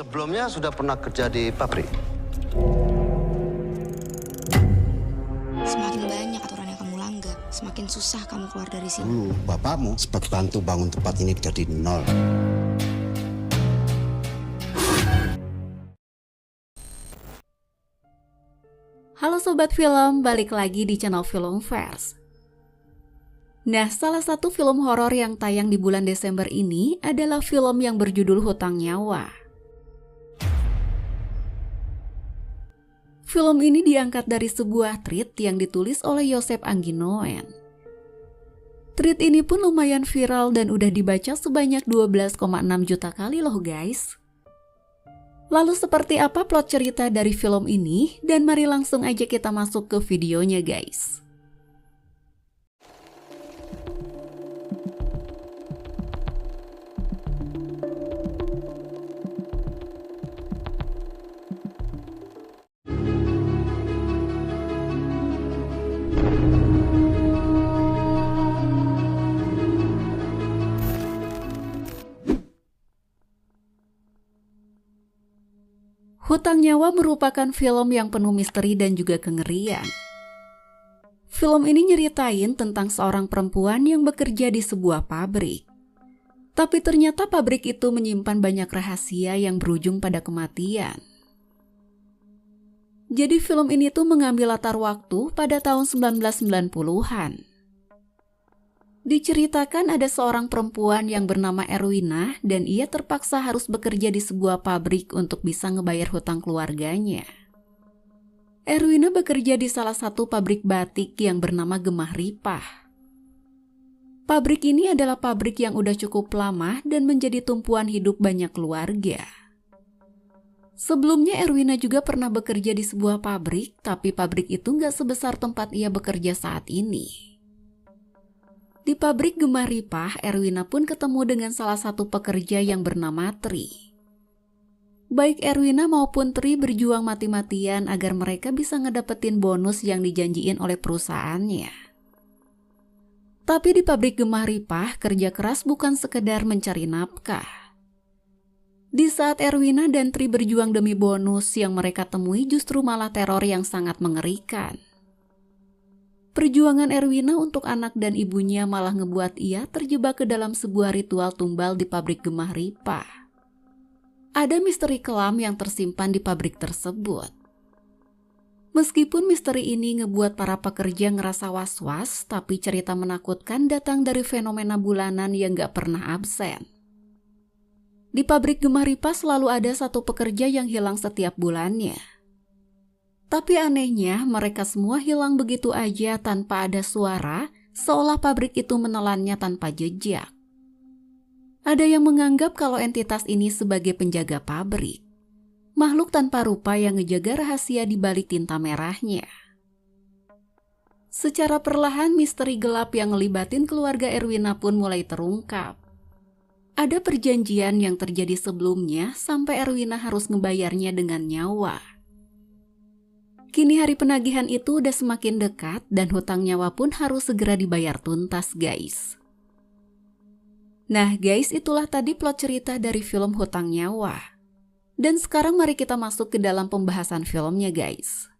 Sebelumnya sudah pernah kerja di pabrik? Semakin banyak aturan yang kamu langgar, semakin susah kamu keluar dari sini. Dulu bapakmu sempat bantu bangun tempat ini dari nol. Halo Sobat Film, balik lagi di channel Filmverse. Nah, salah satu film horor yang tayang di bulan Desember ini adalah film yang berjudul Hutang Nyawa. Film ini diangkat dari sebuah tweet yang ditulis oleh Joseph Anginoen. Tweet ini pun lumayan viral dan udah dibaca sebanyak 12,6 juta kali loh guys. Lalu seperti apa plot cerita dari film ini? Dan mari langsung aja kita masuk ke videonya guys. Hutang Nyawa merupakan film yang penuh misteri dan juga kengerian. Film ini nyeritain tentang seorang perempuan yang bekerja di sebuah pabrik. Tapi ternyata pabrik itu menyimpan banyak rahasia yang berujung pada kematian. Jadi film ini tuh mengambil latar waktu pada tahun 1990-an. Diceritakan ada seorang perempuan yang bernama Erwina dan ia terpaksa harus bekerja di sebuah pabrik untuk bisa ngebayar hutang keluarganya. Erwina bekerja di salah satu pabrik batik yang bernama Gemah Ripah. Pabrik ini adalah pabrik yang udah cukup lama dan menjadi tumpuan hidup banyak keluarga. Sebelumnya Erwina juga pernah bekerja di sebuah pabrik, tapi pabrik itu nggak sebesar tempat ia bekerja saat ini. Di pabrik Gemah Ripah, Erwina pun ketemu dengan salah satu pekerja yang bernama Tri. Baik Erwina maupun Tri berjuang mati-matian agar mereka bisa ngedapetin bonus yang dijanjiin oleh perusahaannya. Tapi di pabrik Gemah Ripah, kerja keras bukan sekedar mencari nafkah. Di saat Erwina dan Tri berjuang demi bonus, yang mereka temui justru malah teror yang sangat mengerikan. Perjuangan Erwina untuk anak dan ibunya malah ngebuat ia terjebak ke dalam sebuah ritual tumbal di pabrik Gemah Ripah. Ada misteri kelam yang tersimpan di pabrik tersebut. Meskipun misteri ini ngebuat para pekerja ngerasa was-was, tapi cerita menakutkan datang dari fenomena bulanan yang gak pernah absen. Di pabrik Gemah Ripah selalu ada satu pekerja yang hilang setiap bulannya. Tapi anehnya, mereka semua hilang begitu aja tanpa ada suara, seolah pabrik itu menelannya tanpa jejak. Ada yang menganggap kalau entitas ini sebagai penjaga pabrik, makhluk tanpa rupa yang ngejaga rahasia di balik tinta merahnya. Secara perlahan, misteri gelap yang ngelibatin keluarga Erwina pun mulai terungkap. Ada perjanjian yang terjadi sebelumnya sampai Erwina harus ngebayarnya dengan nyawa. Kini hari penagihan itu udah semakin dekat dan hutang nyawa pun harus segera dibayar tuntas guys. Nah guys, itulah tadi plot cerita dari film Hutang Nyawa. Dan sekarang mari kita masuk ke dalam pembahasan filmnya guys.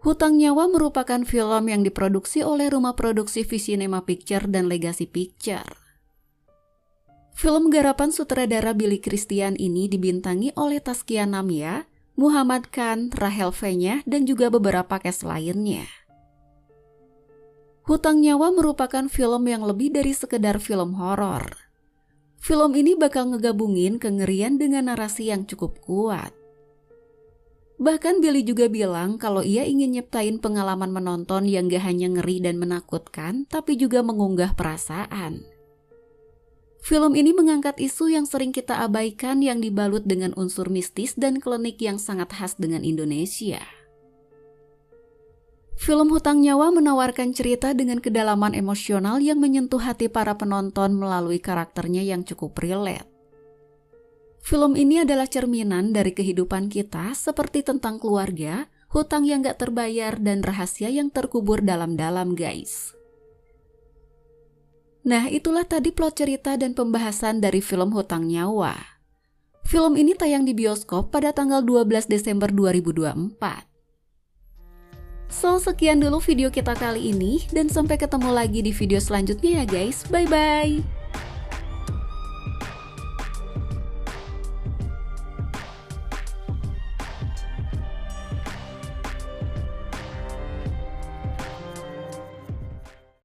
Hutang Nyawa merupakan film yang diproduksi oleh rumah produksi Visinema Picture dan Legacy Picture. Film garapan sutradara Billy Christian ini dibintangi oleh Taskia Namya, Muhammad Khan, Rahel Fenya, dan juga beberapa cast lainnya. Hutang Nyawa merupakan film yang lebih dari sekedar film horor. Film ini bakal ngegabungin kengerian dengan narasi yang cukup kuat. Bahkan Billy juga bilang kalau ia ingin nyiptain pengalaman menonton yang gak hanya ngeri dan menakutkan, tapi juga mengunggah perasaan. Film ini mengangkat isu yang sering kita abaikan yang dibalut dengan unsur mistis dan klinik yang sangat khas dengan Indonesia. Film Hutang Nyawa menawarkan cerita dengan kedalaman emosional yang menyentuh hati para penonton melalui karakternya yang cukup relate. Film ini adalah cerminan dari kehidupan kita seperti tentang keluarga, hutang yang gak terbayar, dan rahasia yang terkubur dalam-dalam guys. Nah, itulah tadi plot cerita dan pembahasan dari film Hutang Nyawa. Film ini tayang di bioskop pada tanggal 12 Desember 2024. So, sekian dulu video kita kali ini, dan sampai ketemu lagi di video selanjutnya ya guys. Bye-bye!